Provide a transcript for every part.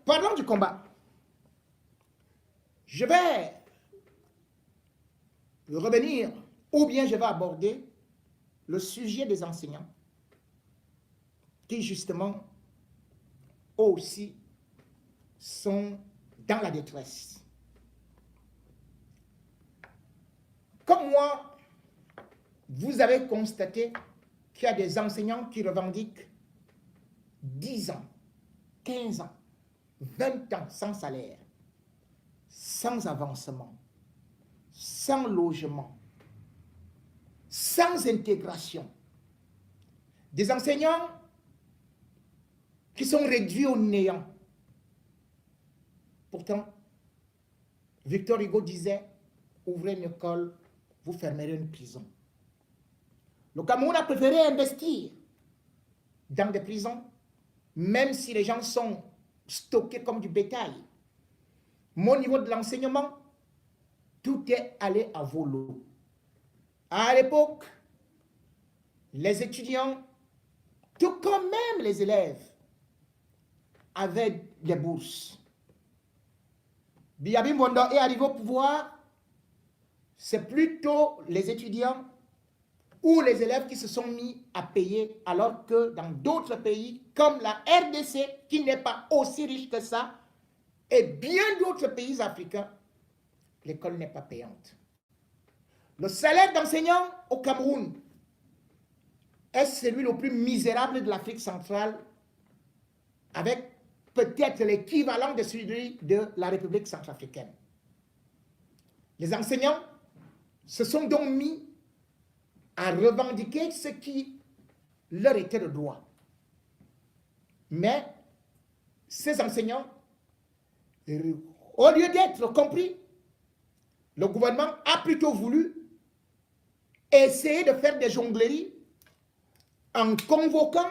parlons du combat. Je vais revenir, ou bien je vais aborder le sujet des enseignants qui justement aussi sont dans la détresse. Comme moi, vous avez constaté qu'il y a des enseignants qui revendiquent 10 ans, 15 ans, 20 ans sans salaire, sans avancement, sans logement, sans intégration. Des enseignants qui sont réduits au néant. Pourtant, Victor Hugo disait, ouvrez une école, vous fermerez une prison. Le Cameroun a préféré investir dans des prisons, même si les gens sont stockés comme du bétail. Mais au niveau de l'enseignement, tout est allé à volo. À l'époque, les étudiants, tout comme même les élèves, avaient des bourses. Biabi Mbondo est arrivé au pouvoir, c'est plutôt les étudiants ou les élèves qui se sont mis à payer, alors que dans d'autres pays, comme la RDC, qui n'est pas aussi riche que ça, et bien d'autres pays africains, l'école n'est pas payante. Le salaire d'enseignant au Cameroun est celui le plus misérable de l'Afrique centrale, avec peut-être l'équivalent de celui de la République centrafricaine. Les enseignants se sont donc mis à revendiquer ce qui leur était de droit. Mais ces enseignants, au lieu d'être compris, le gouvernement a plutôt voulu essayer de faire des jongleries en convoquant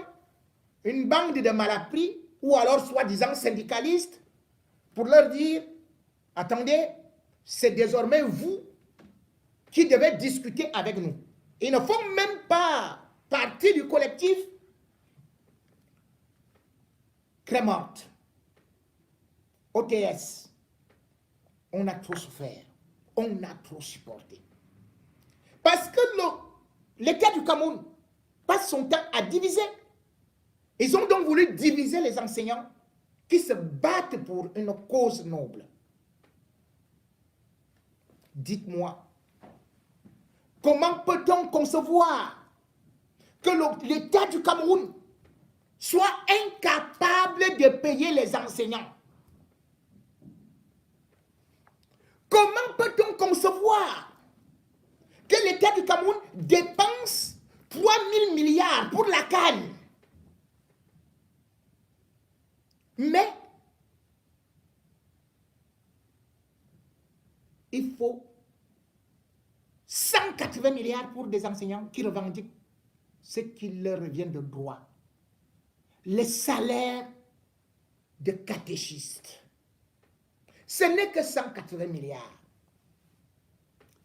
une bande de malappris ou alors soi-disant syndicalistes pour leur dire, attendez, c'est désormais vous qui devez discuter avec nous. Ils ne font même pas partie du collectif Crémorte, OTS. On a trop souffert, on a trop supporté. Parce que l'État du Cameroun passe son temps à diviser. Ils ont donc voulu diviser les enseignants qui se battent pour une cause noble. Dites-moi, comment peut-on concevoir que l'État du Cameroun soit incapable de payer les enseignants? Comment peut-on concevoir que l'État du Cameroun dépense 3 000 milliards pour la canne, mais il faut 180 milliards pour des enseignants qui revendiquent ce qui leur revient de droit? Les salaires de catéchistes. Ce n'est que 180 milliards.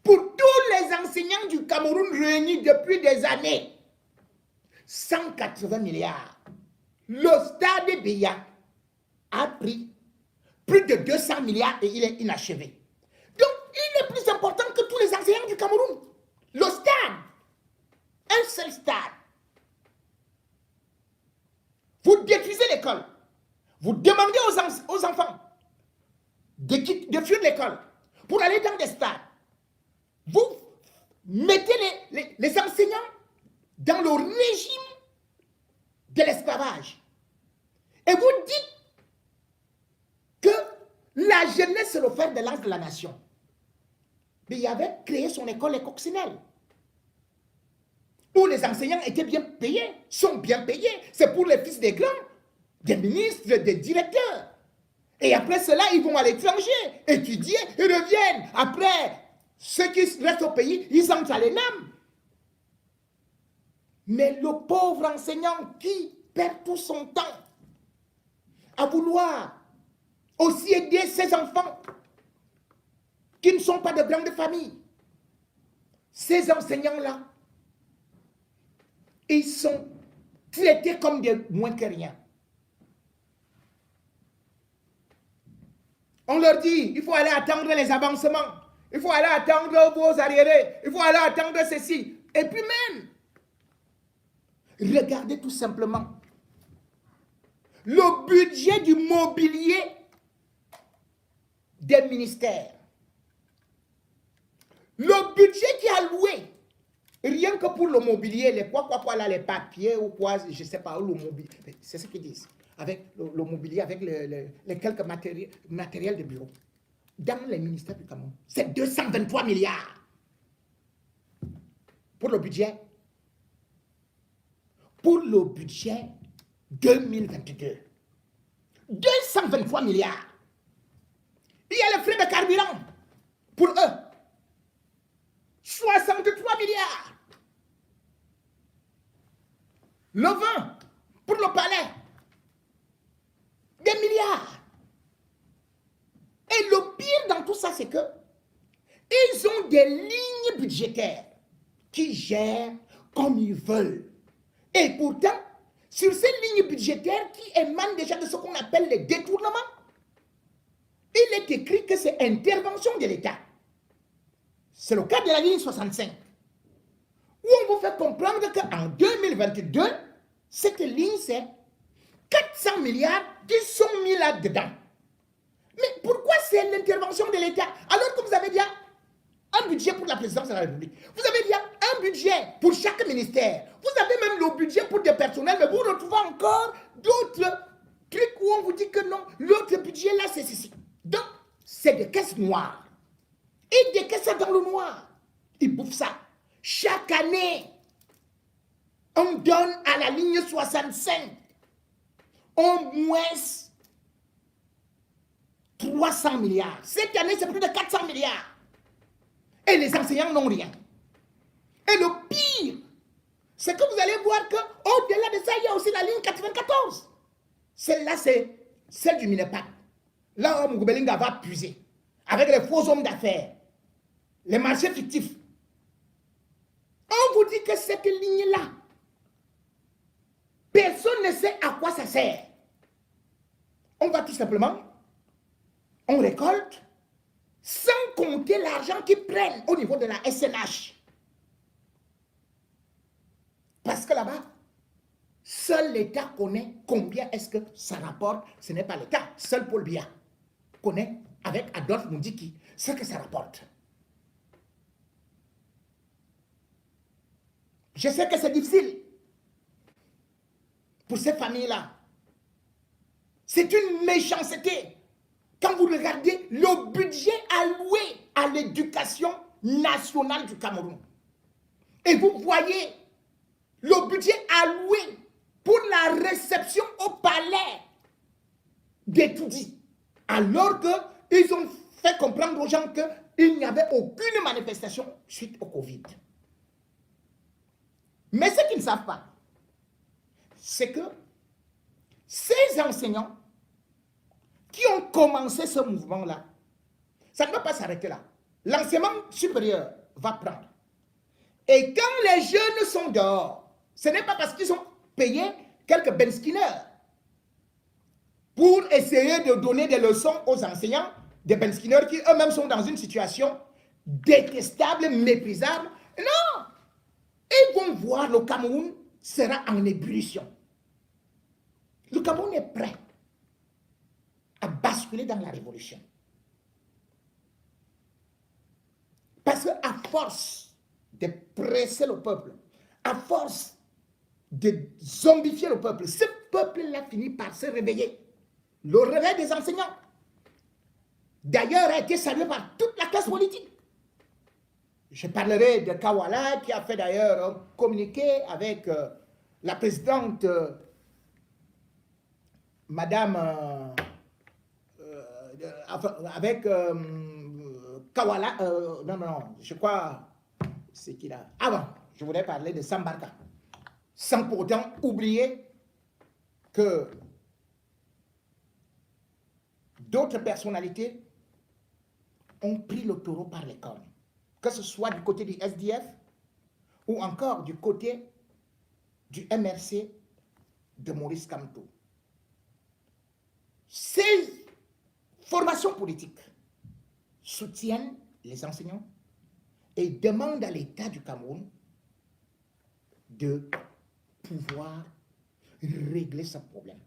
Pour tous les enseignants du Cameroun réunis depuis des années, 180 milliards. Le stade Béa a pris plus de 200 milliards et il est inachevé. Donc, il est plus important que tous les enseignants du Cameroun. Le stade, un seul stade. Vous détruisez l'école. Vous demandez aux enfants de fuir l'école pour aller dans des stades. Vous mettez les enseignants dans le régime de l'esclavage. Et vous dites que la jeunesse, c'est le fer de lance de la nation. Mais il avait créé son école, les coccinelles, où les enseignants étaient bien payés, sont bien payés. C'est pour les fils des grands, des ministres, des directeurs. Et après cela, ils vont à l'étranger, étudier, et reviennent. Après, ceux qui restent au pays, ils entrent à l'ENAM. Mais le pauvre enseignant qui perd tout son temps à vouloir aussi aider ses enfants qui ne sont pas de grandes familles, ces enseignants-là, ils sont traités comme des moins que rien. On leur dit, il faut aller attendre les avancements. Il faut aller attendre vos arriérés. Il faut aller attendre ceci. Et puis même, regardez tout simplement le budget du mobilier des ministères. Le budget qui est alloué, rien que pour le mobilier, les quoi là, les papiers ou quoi, je ne sais pas, le mobilier, c'est ce qu'ils disent. Avec le mobilier, avec les quelques matériels de bureau. Dans les ministères du Cameroun, c'est 223 milliards pour le budget. Pour le budget 2022. 223 milliards. Il y a les frais de carburant pour eux. 63 milliards. Le vin pour le palais. Des milliards. Et le pire dans tout ça, c'est que ils ont des lignes budgétaires qui gèrent comme ils veulent. Et pourtant, sur ces lignes budgétaires qui émanent déjà de ce qu'on appelle les détournements, il est écrit que c'est intervention de l'État. C'est le cas de la ligne 65, où on vous fait comprendre qu'en 2022, cette ligne, c'est 400 milliards qui sont mis là-dedans. Mais pourquoi c'est l'intervention de l'État? Alors que vous avez déjà un budget pour la présidence de la République. Vous avez déjà un budget pour chaque ministère. Vous avez même le budget pour des personnels, mais vous retrouvez encore d'autres trucs où on vous dit que non, l'autre budget là, c'est ceci. Donc, c'est des caisses noires. Et des caisses dans le noir. Ils bouffent ça. Chaque année, on donne à la ligne 65 au moins 300 milliards. Cette année, c'est plus de 400 milliards. Et les enseignants n'ont rien. Et le pire, c'est que vous allez voir qu'au-delà de ça, il y a aussi la ligne 94. Celle-là, c'est celle du Minepac. Là, Mugubelinga va puiser. Avec les faux hommes d'affaires. Les marchés fictifs. On vous dit que cette ligne-là, personne ne sait à quoi ça sert. On va tout simplement, on récolte, sans compter l'argent qu'ils prennent au niveau de la SNH. Parce que là-bas, seul l'État connaît combien est-ce que ça rapporte. Ce n'est pas l'État, seul Paul Biya connaît avec Adolphe Mundiki ce que ça rapporte. Je sais que c'est difficile pour ces familles-là. C'est une méchanceté. Quand vous regardez le budget alloué à l'éducation nationale du Cameroun, et vous voyez le budget alloué pour la réception au palais des Toudis, alors qu'ils ont fait comprendre aux gens qu'il n'y avait aucune manifestation suite au Covid. Mais ce qu'ils ne savent pas, c'est que ces enseignants qui ont commencé ce mouvement-là, ça ne va pas s'arrêter là. L'enseignement supérieur va prendre. Et quand les jeunes sont dehors, ce n'est pas parce qu'ils ont payé quelques benskinners pour essayer de donner des leçons aux enseignants, des benskinners qui eux-mêmes sont dans une situation détestable, méprisable. Non! Ils vont voir le Cameroun sera en ébullition. Le Cameroun est prêt à basculer dans la révolution. Parce qu'à force de presser le peuple, à force de zombifier le peuple, ce peuple-là finit par se réveiller. Le réveil des enseignants, d'ailleurs, a été salué par toute la classe politique. Je parlerai de Kawala, qui a fait d'ailleurs un communiqué avec la présidente Madame avec Kawala, non, je crois, c'est qu'il a. Avant, je voulais parler de Sambarka, sans pour autant oublier que d'autres personnalités ont pris le taureau par les cornes, que ce soit du côté du SDF ou encore du côté du MRC de Maurice Kamto. Ces formations politiques soutiennent les enseignants et demandent à l'État du Cameroun de pouvoir régler ce problème.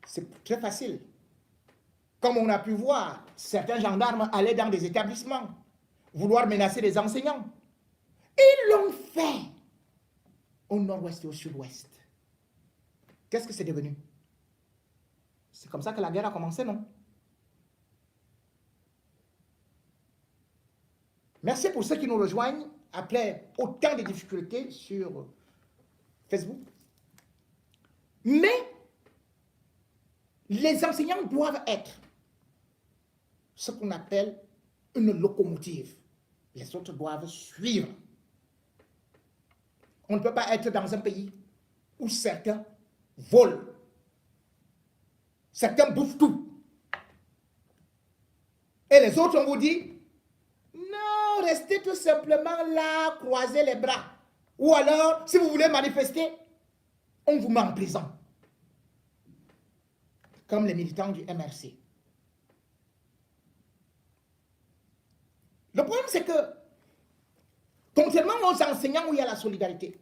C'est très facile. Comme on a pu voir, certains gendarmes allaient dans des établissements, vouloir menacer les enseignants. Ils l'ont fait au nord-ouest et au sud-ouest. Qu'est-ce que c'est devenu? C'est comme ça que la guerre a commencé, non? Merci pour ceux qui nous rejoignent après autant de difficultés sur Facebook. Mais les enseignants doivent être ce qu'on appelle une locomotive. Les autres doivent suivre. On ne peut pas être dans un pays où certains volent. Certains bouffent tout. Et les autres, on vous dit, non, restez tout simplement là, croisez les bras. Ou alors, si vous voulez manifester, on vous met en prison. Comme les militants du MRC. Le problème, c'est que, contrairement aux enseignants où il y a la solidarité,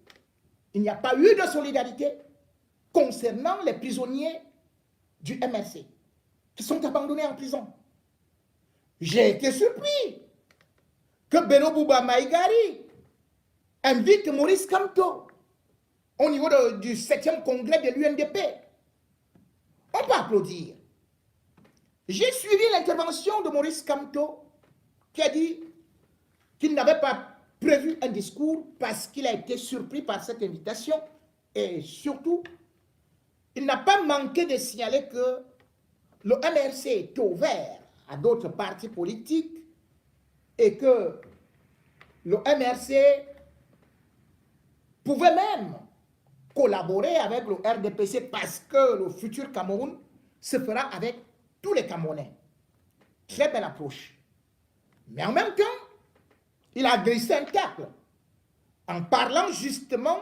il n'y a pas eu de solidarité concernant les prisonniers du MRC qui sont abandonnés en prison. J'ai été surpris que Beno Bouba Maïgari invite Maurice Kamto au niveau du 7e congrès de l'UNDP. On peut applaudir. J'ai suivi l'intervention de Maurice Kamto qui a dit qu'il n'avait pas prévu un discours parce qu'il a été surpris par cette invitation et surtout, il n'a pas manqué de signaler que le MRC est ouvert à d'autres partis politiques et que le MRC pouvait même collaborer avec le RDPC parce que le futur Cameroun se fera avec tous les Camerounais. Très belle approche. Mais en même temps, il a glissé un tacle en parlant justement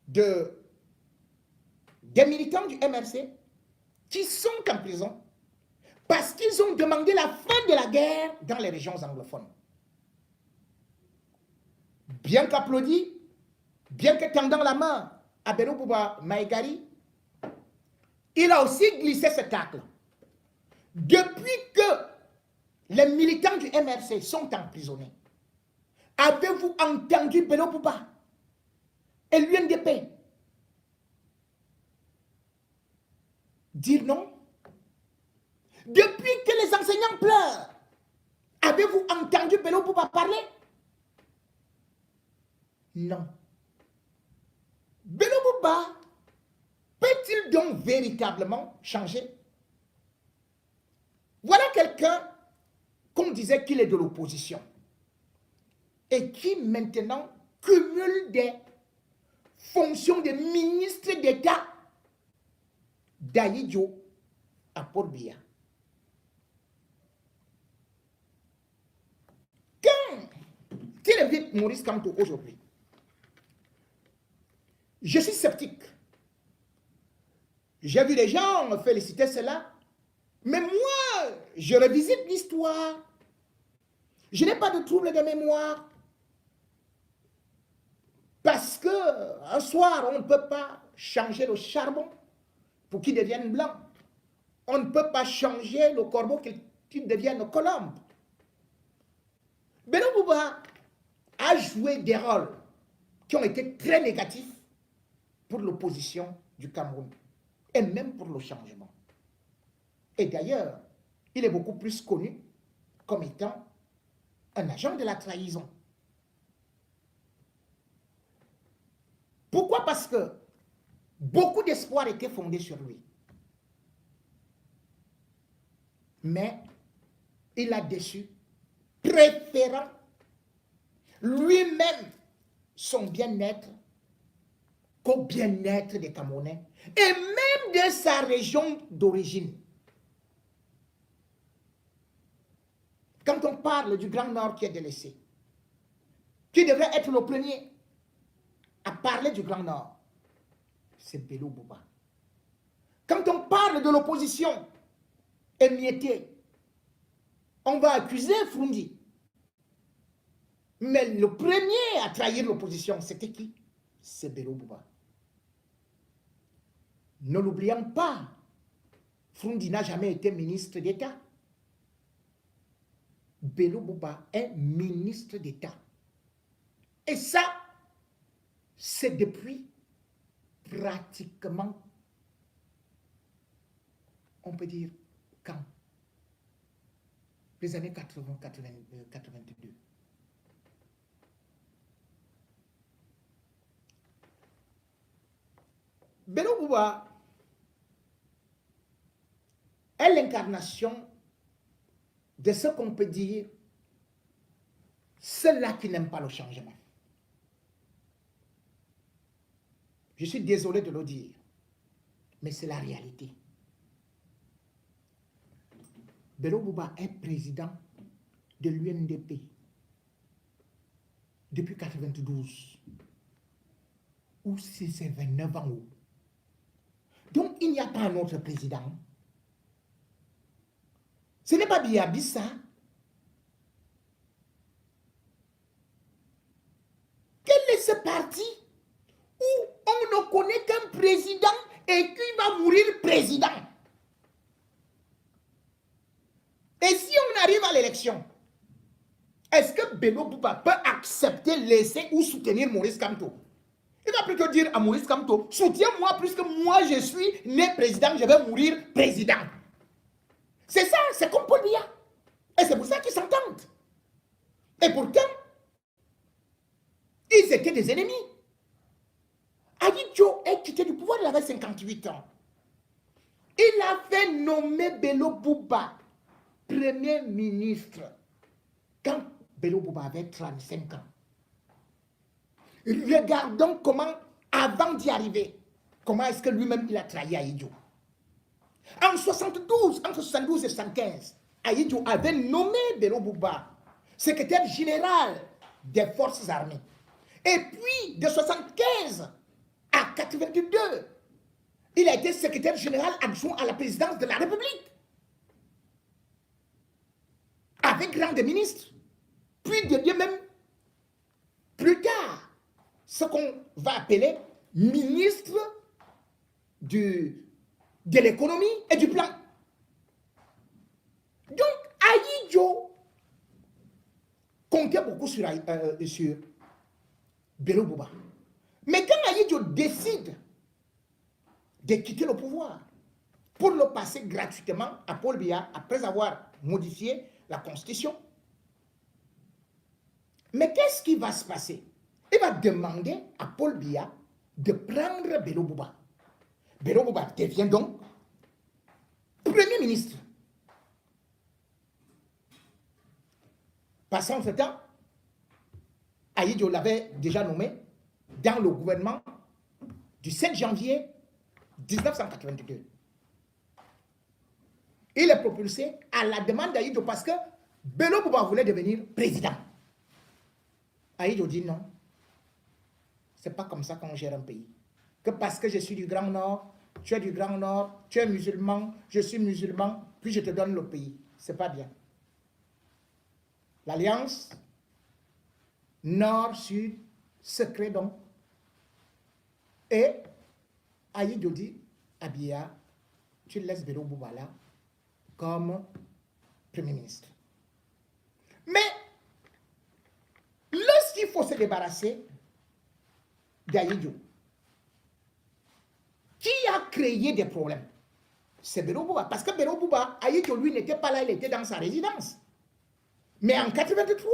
des militants du MRC qui sont en prison parce qu'ils ont demandé la fin de la guerre dans les régions anglophones. Bien qu'applaudi, bien que tendant la main à Beno Bouba Maïgari, il a aussi glissé ce tacle. Depuis que les militants du MRC sont emprisonnés, avez-vous entendu Beno Bouba et l'UNDP dire non? Depuis que les enseignants pleurent, avez-vous entendu Beno Bouba parler? Non. Beno Bouba peut-il donc véritablement changer? Voilà quelqu'un qu'on disait qu'il est de l'opposition et qui maintenant cumule des fonctions de ministre d'État d'Aïdjo à Port-Bia. Quand il invite Maurice Kamto aujourd'hui, je suis sceptique. J'ai vu des gens féliciter cela, mais moi, je revisite l'histoire. Je n'ai pas de trouble de mémoire. Parce qu'un soir, on ne peut pas changer le charbon pour qu'il devienne blanc. On ne peut pas changer le corbeau pour qu'il devienne colombe. Beno Bouba a joué des rôles qui ont été très négatifs pour l'opposition du Cameroun et même pour le changement. Et d'ailleurs, il est beaucoup plus connu comme étant un agent de la trahison. Pourquoi? Parce que beaucoup d'espoir était fondé sur lui. Mais il a déçu, préférant lui-même son bien-être qu'au bien-être des Camerounais et même de sa région d'origine. Quand on parle du Grand Nord qui est délaissé, qui devrait être le premier à parler du Grand Nord, c'est Beno Bouba. Quand on parle de l'opposition émiettée. On va accuser Frundi. Mais le premier à trahir l'opposition, c'était qui? C'est Bello Bouba. Ne l'oublions pas, Frundi n'a jamais été ministre d'État. Bello Bouba est ministre d'État. Et ça, c'est depuis pratiquement, on peut dire, quand? Les années 80, 82. Bello Bouba est l'incarnation de ce qu'on peut dire ceux-là qui n'aiment pas le changement. Je suis désolé de le dire, mais c'est la réalité. Bello Bouba est président de l'UNDP depuis 92, ou c'est 29 ans. Donc, il n'y a pas un autre président. Ce n'est pas Biabissa. Quel est ce parti où on ne connaît qu'un président et qui va mourir président? Et si on arrive à l'élection, est-ce que Bello Bouba peut accepter, laisser ou soutenir Maurice Kamto? Il va plutôt dire à Maurice Kamto, soutiens-moi puisque moi je suis né président, je vais mourir président. C'est ça, c'est comme Paul Biya. Et c'est pour ça qu'ils s'entendent. Et pourtant, ils étaient des ennemis. Ahidjo est quitté du pouvoir, il avait 58 ans. Il a fait nommer Bello Bouba Premier ministre quand Bello Bouba avait 35 ans. Regardons comment, avant d'y arriver, comment est-ce que lui-même il a trahi Ahidjo. En 72, entre 72 et 75, Ahidjo avait nommé Bello Bouba secrétaire général des forces armées. Et puis, de 75 à 82, il a été secrétaire général adjoint à la présidence de la République. Avec rang de ministre. Puis devient même, plus tard, ce qu'on va appeler ministre de l'économie et du plan. Donc, Ahidjo comptait beaucoup sur Bello Bouba. Mais quand Ahidjo décide de quitter le pouvoir pour le passer gratuitement à Paul Biya après avoir modifié la Constitution, mais qu'est-ce qui va se passer? Il va demander à Paul Biya de prendre Bello Bouba. Bello Bouba devient donc Premier ministre. Passant ce temps, Ahidjo l'avait déjà nommé dans le gouvernement du 7 janvier 1982. Il est propulsé à la demande d'Ahidjo parce que Bello Bouba voulait devenir président. Ahidjo dit non. C'est pas comme ça qu'on gère un pays. Que parce que je suis du Grand Nord, tu es du Grand Nord, tu es musulman, je suis musulman, puis je te donne le pays. C'est pas bien. L'alliance Nord-Sud se crée donc. Et Ahidjo dit à Biya, tu laisses Bello Bouba là comme Premier ministre. Mais lorsqu'il faut se débarrasser d'Ahidjo, qui a créé des problèmes? C'est Bello Bouba. Parce que Bello Bouba, Ahidjo, lui, n'était pas là, il était dans sa résidence. Mais en 83,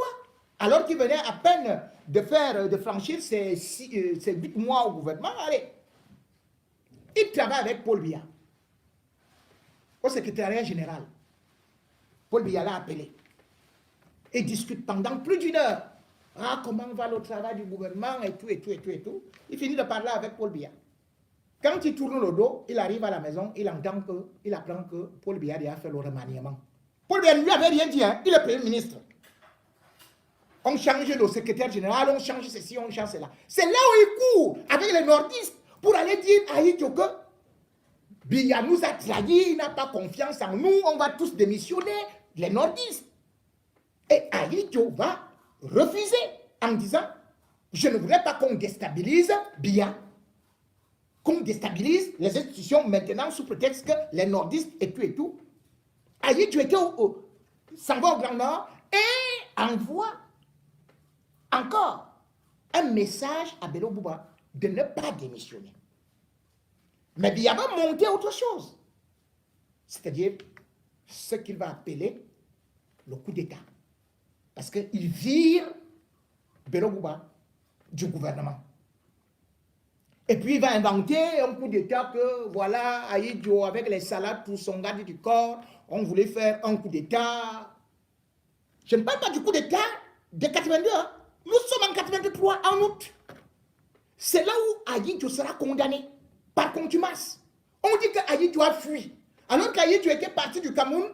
alors qu'il venait à peine de franchir ses 8 mois au gouvernement, allez, il travaille avec Paul Biya au secrétariat général. Paul Biya l'a appelé et discute pendant plus d'1 heure. Ah, comment va le travail du gouvernement et tout, et tout, et tout, et tout. Il finit de parler avec Paul Biya. Quand il tourne le dos, il arrive à la maison, il apprend que Paul Biya a fait le remaniement. Paul Biya ne lui avait rien dit, hein. Il est Premier ministre. On change le secrétaire général, on change ceci, on change cela. C'est là où il court avec les nordistes pour aller dire à Ahidjo que Biya nous a trahis, il n'a pas confiance en nous, on va tous démissionner, les nordistes. Et Ahidjo va refuser en disant, je ne voudrais pas qu'on déstabilise Biya, qu'on déstabilise les institutions maintenant sous prétexte que les nordistes et tout. Ahidjo était s'en va au Grand Nord et envoie encore un message à Bello Bouba de ne pas démissionner. Mais Biya va monter autre chose, c'est-à-dire ce qu'il va appeler le coup d'État. Parce qu'il vire Bello Bouba du gouvernement. Et puis il va inventer un coup d'État que, voilà, Ahidjo, avec les salades pour son garde du corps, on voulait faire un coup d'État. Je ne parle pas du coup d'État de 82, hein. Nous sommes en 83, en août. C'est là où Ahidjo sera condamné par contumace. On dit qu'Ahidjo a fui. Alors qu'Ahidjo était parti du Cameroun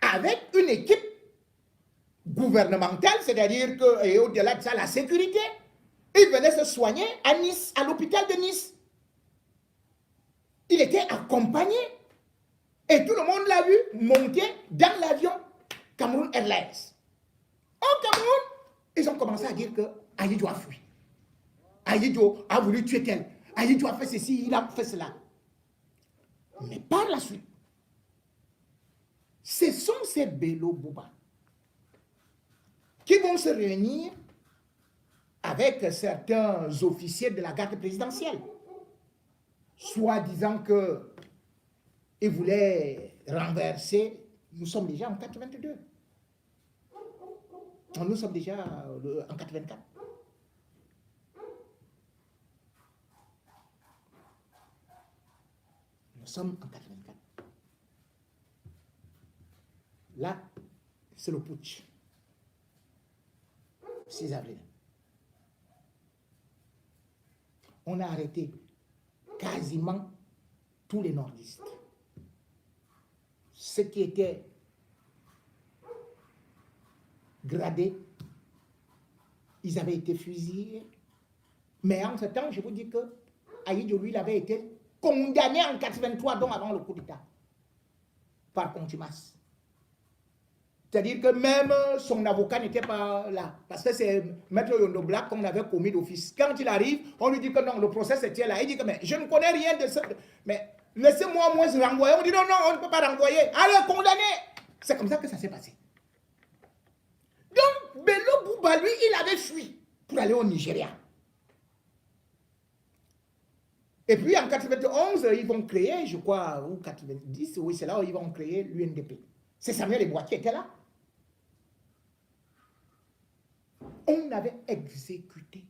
avec une équipe gouvernementale, c'est-à-dire que, et au-delà de ça, la sécurité, il venait se soigner à Nice, à l'hôpital de Nice. Il était accompagné. Et tout le monde l'a vu monter dans l'avion Cameroun Airlines. Au Cameroun, ils ont commencé à dire que Ahidjo a fui. Ahidjo a voulu tuer tel. Ahidjo a fait ceci, il a fait cela. Mais par la suite, ce sont ces Bello Bouba qui vont se réunir avec certains officiers de la garde présidentielle, soit disant qu'ils voulaient renverser. Nous sommes déjà en 82. Nous sommes déjà en 84. Nous sommes en 84. Là, c'est le putsch. 6 avril. On a arrêté quasiment tous les nordistes. Ceux qui étaient gradés, ils avaient été fusillés. Mais en ce temps, je vous dis que Ahidjo, lui, il avait été condamné en 83, donc avant le coup d'État, par contumace. C'est-à-dire que même son avocat n'était pas là. Parce que c'est Maître Yondo Black qu'on avait commis d'office. Quand il arrive, on lui dit que non, le procès était là. Il dit que mais je ne connais rien de ça. Mais laissez-moi au moins renvoyer. On dit non, non, on ne peut pas renvoyer. Allez, condamné. C'est comme ça que ça s'est passé. Donc, Bello Bouba, lui, il avait fui pour aller au Nigeria. Et puis en 91, ils vont créer, je crois, ou 90, oui, c'est là où ils vont créer l'UNDP. C'est Samuel Ebois qui était là. On avait exécuté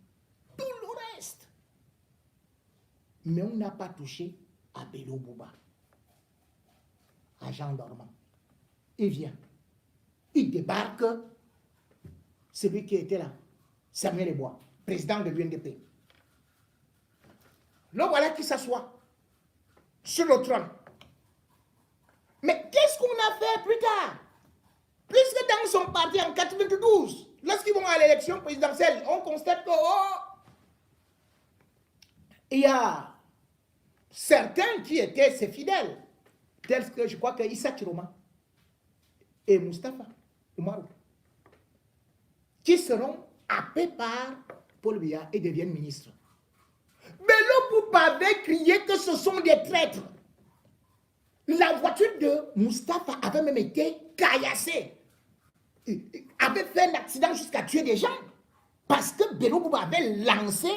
tout le reste. Mais on n'a pas touché à Bello Bouba, à Jean Dormant. Il vient. Il débarque, celui qui était là, Samuel Ebois, président de l'UNDP. Le voilà qui s'assoit sur le trône. Mais qu'est-ce qu'on a fait plus tard? Puisque dans son parti en 92, lorsqu'ils vont à l'élection présidentielle, on constate que il y a certains qui étaient ses fidèles, tels que je crois que Issa Chiroma et Moustapha Oumarou, qui seront happés par Paul Biya et deviennent ministres. Bello Bouba avait crié que ce sont des traîtres. La voiture de Moustapha avait même été caillassée. Avait fait un accident jusqu'à tuer des gens. Parce que Bello Bouba avait lancé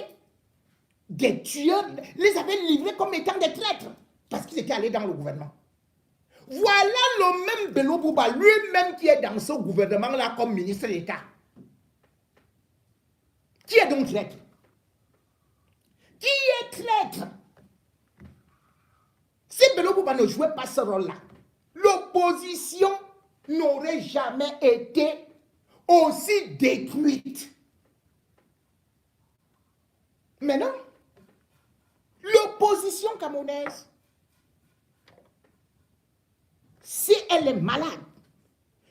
des tueurs, les avait livrés comme étant des traîtres. Parce qu'ils étaient allés dans le gouvernement. Voilà le même Bello Bouba, lui-même qui est dans ce gouvernement-là comme ministre d'État. Qui est donc traître? Qui est traître? Si Bello Bouba ne jouait pas ce rôle-là, l'opposition n'aurait jamais été aussi détruite. Mais non, l'opposition camerounaise, si elle est malade,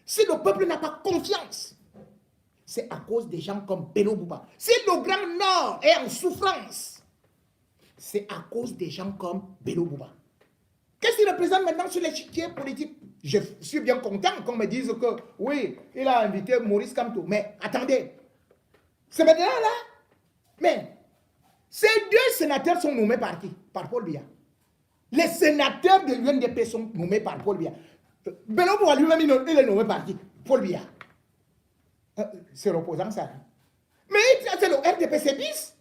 si le peuple n'a pas confiance, c'est à cause des gens comme Bello Bouba. Si le Grand Nord est en souffrance, c'est à cause des gens comme Bello Bouba. Qu'est-ce qu'il représente maintenant sur l'échiquier politique? Je suis bien content qu'on me dise que, oui, il a invité Maurice Kamto. Mais attendez, c'est maintenant là. Mais ces deux sénateurs sont nommés par qui? Par Paul Biya. Les sénateurs de l'UNDP sont nommés par Paul Biya. Bello Boua lui-même, il est nommé par qui? Paul Biya. C'est l'opposant, ça. Mais c'est le RDPC bis.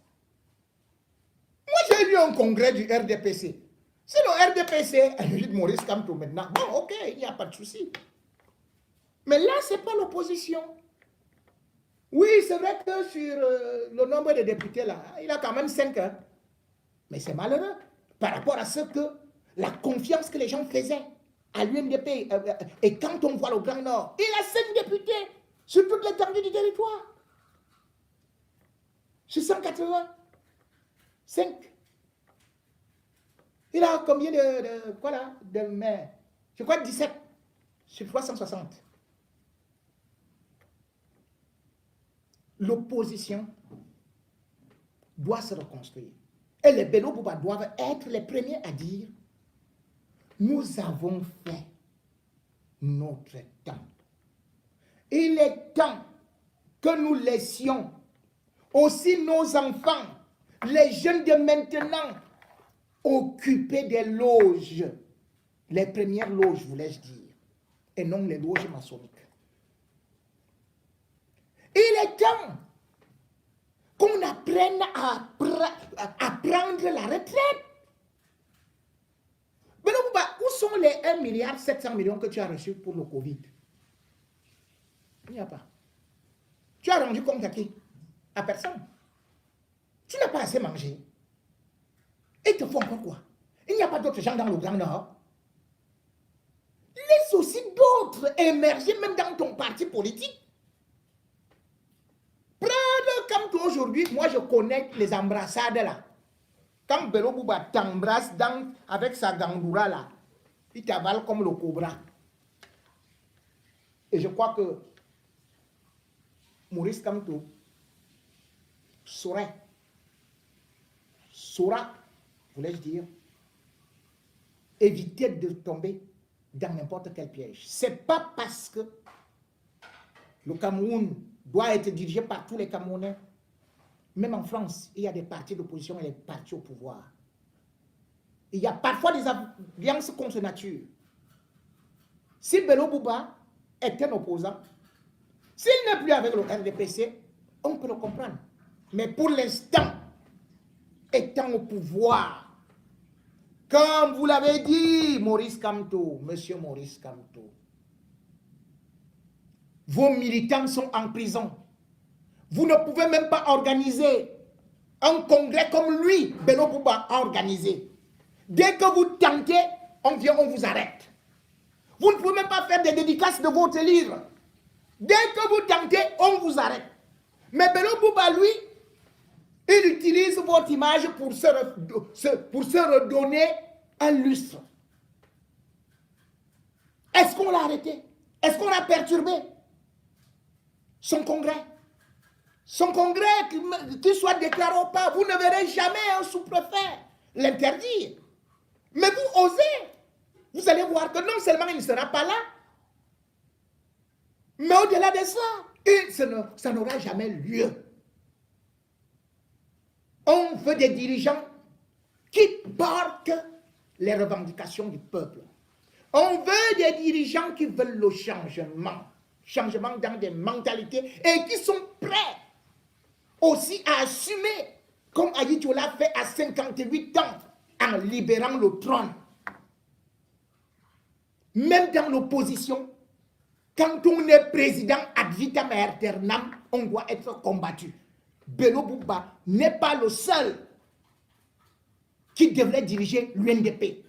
Moi, j'ai lu un congrès du RDPC. C'est le RDPC, invite Maurice Kamto maintenant. Bon, ok, il n'y a pas de souci. Mais là, ce n'est pas l'opposition. Oui, c'est vrai que sur le nombre de députés, là, il a quand même 5 ans. Mais c'est malheureux par rapport à ce que la confiance que les gens faisaient à l'UNDP. Et quand on voit le Grand Nord, il a 5 députés sur toute l'étendue du territoire. Sur 180. 5. Il a combien de maires? Je crois 17 sur 360. L'opposition doit se reconstruire. Et les Bello Bouba doivent être les premiers à dire nous avons fait notre temps. Il est temps que nous laissions aussi nos enfants, les jeunes de maintenant, occuper des loges, les premières loges, voulais-je dire, et non les loges maçonniques. Il est temps qu'on apprenne à prendre la retraite. Mais non, où sont les 1,7 milliard que tu as reçus pour le Covid? Il n'y a pas. Tu as rendu compte à qui? À personne. Tu n'as pas assez mangé. Et il te faut encore quoi? Il n'y a pas d'autres gens dans le Grand Nord. Laisse aussi d'autres émerger, même dans ton parti politique. Prends comme toi aujourd'hui, moi je connais les embrassades là. Quand Bello Bouba t'embrasse avec sa gandoura là, il t'avale comme le cobra. Et je crois que Maurice Kamto saura, voulais-je dire, éviter de tomber dans n'importe quel piège. C'est pas parce que le Cameroun doit être dirigé par tous les Camerounais. Même en France, il y a des partis d'opposition et des partis au pouvoir. Il y a parfois des alliances contre nature. Si Bello Bouba est un opposant, s'il n'est plus avec le RDPC, on peut le comprendre. Mais pour l'instant, étant au pouvoir, comme vous l'avez dit, Maurice Kamto, monsieur Maurice Kamto, vos militants sont en prison. Vous ne pouvez même pas organiser un congrès comme lui, Bello Bouba, a organisé. Dès que vous tentez, on vient, on vous arrête. Vous ne pouvez même pas faire des dédicaces de votre livre. Dès que vous tentez, on vous arrête. Mais Bello Bouba, lui, il utilise votre image pour se redonner un lustre. Est-ce qu'on l'a arrêté? Est-ce qu'on l'a perturbé? Son congrès. Son congrès, qu'il soit déclaré ou pas, vous ne verrez jamais un sous-préfet l'interdire. Mais vous osez. Vous allez voir que non seulement il ne sera pas là, mais au-delà de ça, ça n'aura jamais lieu. On veut des dirigeants qui portent les revendications du peuple. On veut des dirigeants qui veulent le changement dans des mentalités et qui sont prêts aussi à assumer, comme Ayitio l'a fait à 58 ans, en libérant le trône. Même dans l'opposition, quand on est président ad vitam aeternam, on doit être combattu. Bello Bouba n'est pas le seul qui devrait diriger l'UNDP.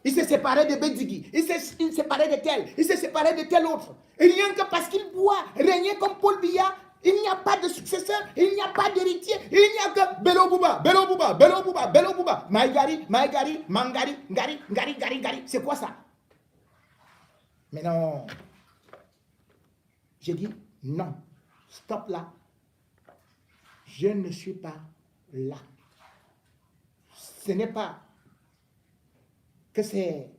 Il s'est séparé de Bédigui, il s'est séparé de tel, il s'est séparé de tel autre. Et rien que parce qu'il doit régner comme Paul Biya, il n'y a pas de successeur, il n'y a pas d'héritier, il n'y a que Bello Bouba, Bello Bouba, Bello Bouba, Bello Bouba, Maïgari, Mangari, Gari. C'est quoi ça? Mais non. J'ai dit non. Stop là. Je ne suis pas là. Ce n'est pas que c'est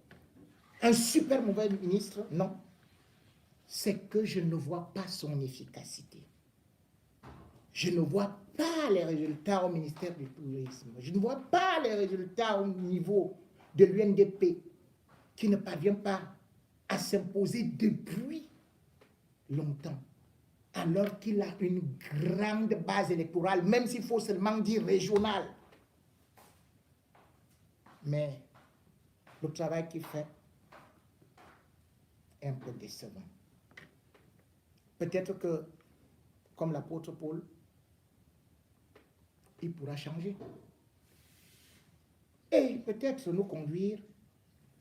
un super mauvais ministre, non. C'est que je ne vois pas son efficacité. Je ne vois pas les résultats au ministère du Tourisme. Je ne vois pas les résultats au niveau de l'UNDP qui ne parvient pas à s'imposer depuis longtemps, alors qu'il a une grande base électorale, même s'il faut seulement dire régionale. Mais le travail qu'il fait est un peu décevant. Peut-être que, comme l'apôtre Paul, il pourra changer. Et peut-être nous conduire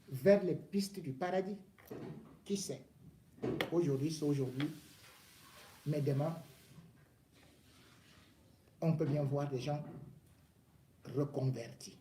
vers les pistes du paradis. Qui sait? Aujourd'hui, c'est aujourd'hui. Mais demain, on peut bien voir des gens reconvertis.